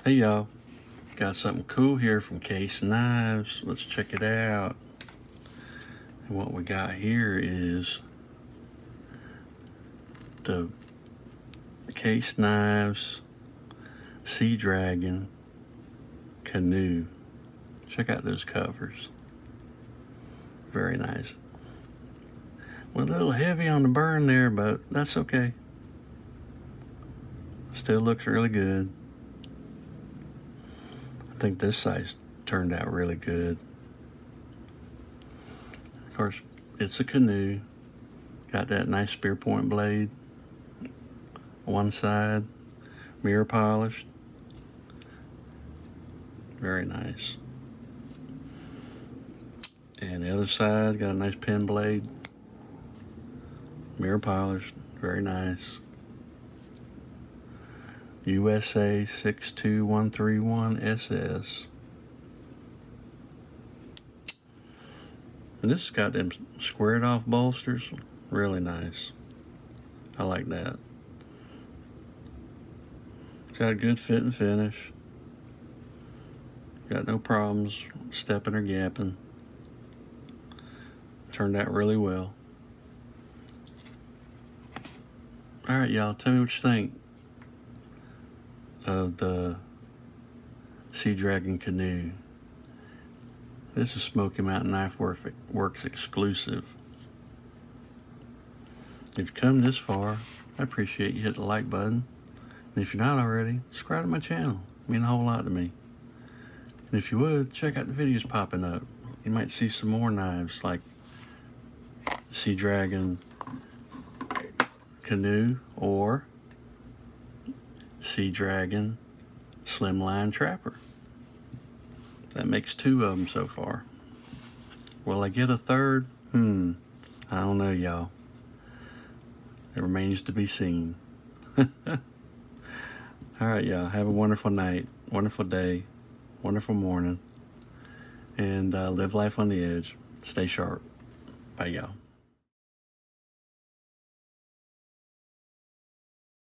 Hey y'all, got something cool here from Case Knives. Let's check it out. And what we got here is the Case Knives Sea Dragon Canoe. Check out those covers. Very nice. Well, a little heavy on the burn there, but that's okay. Still looks really good. I think this size turned out really good. Of course, it's a canoe. Got that nice spear point blade. One side, mirror polished. Very nice. And the other side, got a nice pen blade. Mirror polished. Very nice. USA 62131 SS. And this has got them squared off bolsters. Really nice. I like that. It's got a good fit and finish. Got no problems stepping or gapping. Turned out really well. Alright y'all, tell me what you think of the Sea Dragon Canoe. This is Smoky Mountain Knife Works exclusive. If you've come this far, I appreciate you hit the like button. And if you're not already, subscribe to my channel. It means a whole lot to me. And if you would, check out the videos popping up. You might see some more knives like Sea Dragon Canoe or Sea Dragon Slimline Trapper. That makes two of them so far. Will I get a third? I don't know, y'all. It remains to be seen. Alright, y'all. Have a wonderful night, wonderful day, wonderful morning. And live life on the edge. Stay sharp. Bye, y'all.